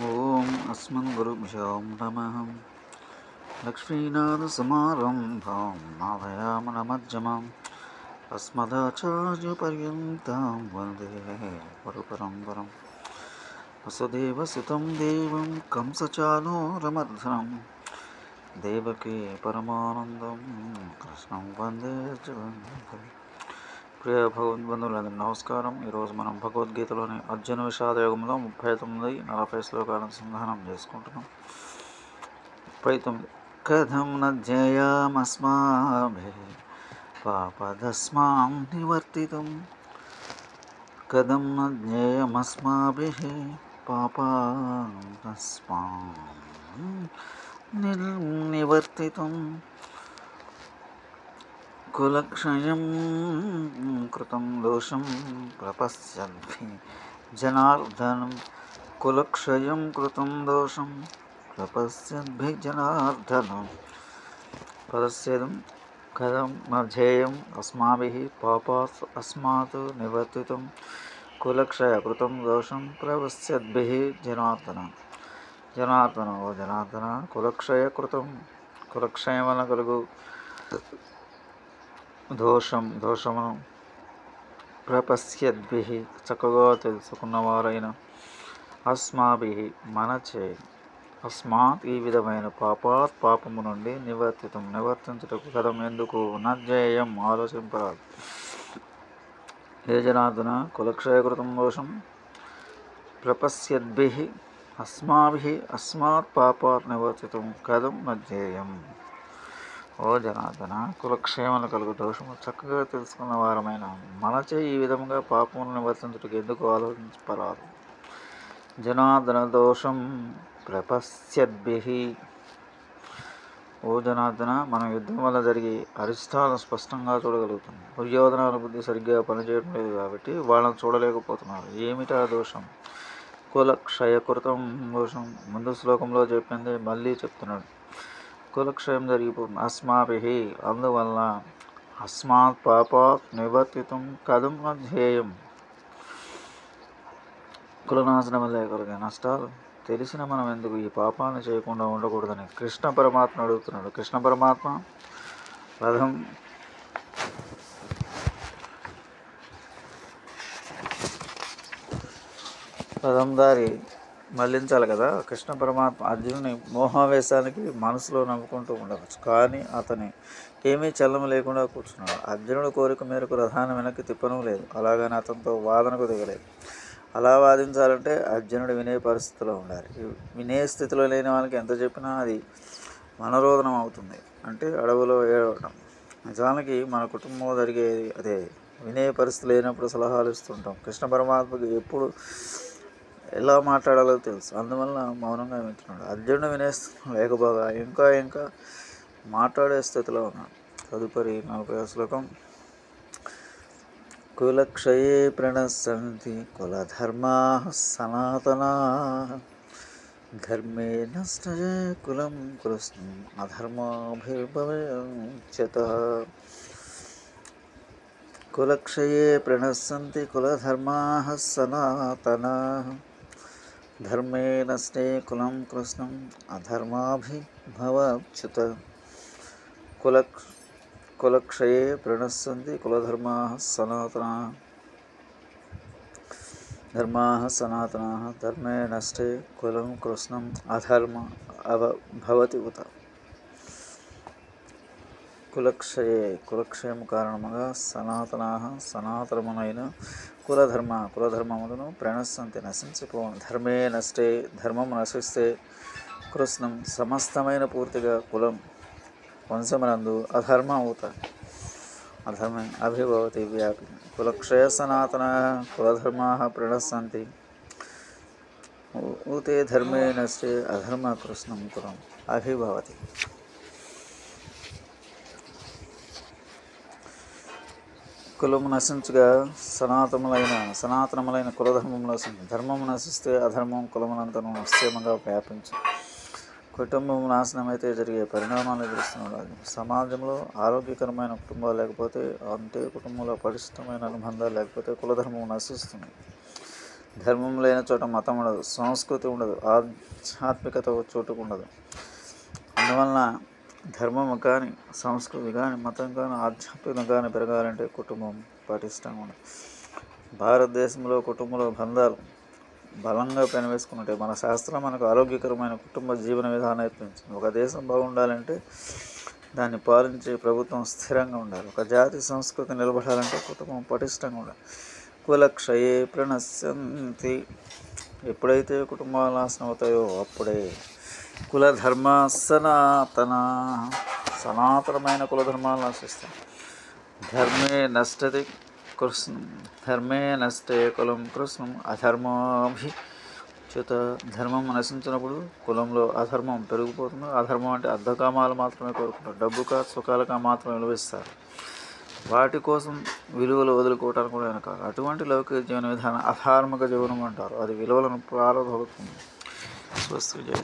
ఓం అస్మద్గురుభ్యో నమః. లక్ష్మీనాథసమారంభాం నాథయామనమధ్యమాం అస్మదాచార్యపర్యంతం వందే గురుపరంపరం. వసుదేవసుతం దేవం కంసచానూరమర్దనం దేవకీ పరమానందం కృష్ణం వందే జగద్గురుం. ప్రియ భగవద్బంధువులందరూ నమస్కారం. ఈరోజు మనం భగవద్గీతలోని అర్జున విషాద యోగంలో 39-40 శ్లోకాలను సంధానం చేసుకుంటున్నాం. 39. కథం న ధ్యేయామస్మాభిః పాపదస్మాం నివర్తితుం. కథం న ధ్యేయమస్మాభిః పాపదస్మాం నివర్తితుం. కులక్షయం కృతం దోషం ప్రపశ్యద్భి జనార్దనం. కులక్షయం కృతం దోషం ప్రపశ్యద్భి జనార్దనం. పదస్యేదం కథం న ధ్యేయం అస్మాభిః పాపాత్ అస్మాత్ నివర్తితుం. కులక్షయ కృతం దోషం ప్రపశ్యద్భిః జనార్దనం. జనార్దన ఓ జనార్దన, కులక్షయ కృతం కులక్షయం వలన కలుగు దోషమును ప్రపశ్యద్భిః చక్కగా తెలుసుకున్నవారైన అస్మాభిః మనచే అస్మాత్ ఈ విధమైన పాపాత్ పాపము నుండి నివర్తించుటకు కథం ఎందుకు నధ్యేయం ఆలోచింపరాదు. హే జనార్దన, కులక్షయకృతం దోషం ప్రపశ్యద్భిః అస్మాభిః అస్మాత్ పాపాత్ నివర్తితుం కథం నధ్యేయం. ఓ జనార్దన, కులక్షేమలు కలుగు దోషము చక్కగా తెలుసుకున్న వారమైన మనచే ఈ విధముగా పాపమును నివర్తించుటకు ఎందుకు ఆలోచించపరాదు. జనార్దన దోషం ప్రపశ్యద్భిః. ఓ జనార్దన, మనం యుద్ధం వల్ల జరిగే అరిష్టాలను స్పష్టంగా చూడగలుగుతాం. దుర్యోధనాల బుద్ధి సరిగ్గా పనిచేయడం లేదు కాబట్టి వాళ్ళని చూడలేకపోతున్నారు. ఏమిటా దోషం? కులక్షయకృతం దోషం. ముందు శ్లోకంలో చెప్పింది మళ్ళీ చెప్తున్నాడు. కులక్షయం జరిగిపోతుంది. అస్మాభిః అందువల్ల అస్మాత్ పాపాత్ నివర్తితుం కథం అధ్యేయం. కులనాశనం వల్ల కలిగే నష్టాలు తెలిసిన మనం ఎందుకు ఈ పాపాలను చేయకుండా ఉండకూడదని కృష్ణ పరమాత్మ అడుగుతున్నాడు. కృష్ణ పరమాత్మ పదం దారి మళ్లించాలి కదా. కృష్ణ పరమాత్మ అర్జునుని మోహావేశానికి మనసులో నవ్వుకుంటూ ఉండవచ్చు, కానీ అతని ఏమీ చలనం లేకుండా కూర్చున్నాడు. అర్జునుడి కోరిక మేరకు రథాన్ని వెనక్కి తిప్పడం లేదు, అలాగని అతనితో వాదనకు దిగలేదు. అలా వాదించాలంటే అర్జునుడు వినే పరిస్థితిలో ఉండాలి. వినే స్థితిలో లేని వాళ్ళకి ఎంత చెప్పినా అది మనరోధనం అవుతుంది, అంటే అడవులో ఏడవడం. నిజానికి మన కుటుంబంలో జరిగేది అదే. వినే పరిస్థితి లేనప్పుడు సలహాలు ఇస్తుంటాం. కృష్ణ పరమాత్మకి ఎప్పుడు ఎలా మాట్లాడాలో తెలుసు, అందువల్ల మౌనంగా వింటున్నాడు. అర్జునుడు వినే స్థితిలో లేకపోగా ఇంకా మాట్లాడే స్థితిలో ఉన్నాడు. తదుపరి 40వ శ్లోకం. కులక్షయే ప్రణశ్యంతి కులధర్మాః సనాతనాః ధర్మే నష్టే కులం కృష్ణం అధర్మాభిర్భవత్యతః. కులక్షయే ప్రణశ్యంతి కులధర్మాః సనాతనాః ధర్మే నష్టే కులం కృష్ణం అధర్మాభిర్భవత్యతః. కులక్షయే ప్రణశ్యంతి కులధర్మాః సనాతనాః ధర్మే నష్టే కులం కృష్ణం అధర్మ భవతి ఉత. కులక్షయము కారణముగా సనాతనమైన కులధర్మములను ప్రణశ్యంతి నశించిపోవడం. ధర్మే నష్టే ధర్మము నశిస్తే కృష్ణం సమస్తమైన పూర్తిగా కులం వంశమునందు అధర్మ అవుతాయి. అధర్మే అభిభవతి వ్యాపి. కులక్షయ సనాతన కులధర్మాః ప్రణశ్యంతి ఊతే ధర్మే నష్టే అధర్మ కృష్ణం కులం అభిభవతి. కులము నశించగా సనాతనములైన కులధర్మము నశించి ధర్మము నశిస్తే అధర్మం కులమునంతను నిశ్చయముగా వ్యాపించి కుటుంబం నాశనమైతే జరిగే పరిణామాలు ఎదురుస్తున్నాడు. సమాజంలో ఆరోగ్యకరమైన కుటుంబాలు లేకపోతే, అంటే కుటుంబంలో పటిష్టమైన అనుబంధాలు లేకపోతే కులధర్మం నశిస్తుంది. ధర్మం లేని చోట మతం ఉండదు, సంస్కృతి ఉండదు, ఆధ్యాత్మికత చోటుకు ఉండదు. అందువలన ధర్మము కానీ, సంస్కృతి కానీ, మతం కానీ, ఆధ్యాత్మికత కానీ పెరగాలంటే కుటుంబం పటిష్టంగా ఉండదు. భారతదేశంలో కుటుంబంలో బంధాలు బలంగా పెనవేసుకున్నట్టే మన శాస్త్రం మనకు ఆరోగ్యకరమైన కుటుంబ జీవన విధానం నేర్పించింది. ఒక దేశం బాగుండాలంటే దాన్ని పాలించే ప్రభుత్వం స్థిరంగా ఉండాలి. ఒక జాతి సంస్కృతి నిలబడాలంటే కుటుంబం పటిష్టంగా ఉండాలి. కులక్షయే ప్రణశ్యంతి. ఎప్పుడైతే కుటుంబాలు నాశనం అవుతాయో అప్పుడే కులధర్మ సనాతనమైన కులధర్మాలు నశిస్తాయి. ధర్మే నష్టే కులం కృష్ణం అధర్మాభిచ్యుత. ధర్మం నశించినప్పుడు కులంలో అధర్మం పెరిగిపోతుంది. అధర్మం అంటే అర్ధకామాలు మాత్రమే కోరుకుంటారు, డబ్బుకా సుఖాలుగా మాత్రమే విలువిస్తారు. వాటి కోసం విలువలు వదులుకోవటానికి కూడా వెనకాల. అటువంటి లౌకిక జీవన విధానం అధార్మిక జీవనం అంటారు. అది విలువలను ప్రారంభమవుతుంది. స్వస్తి.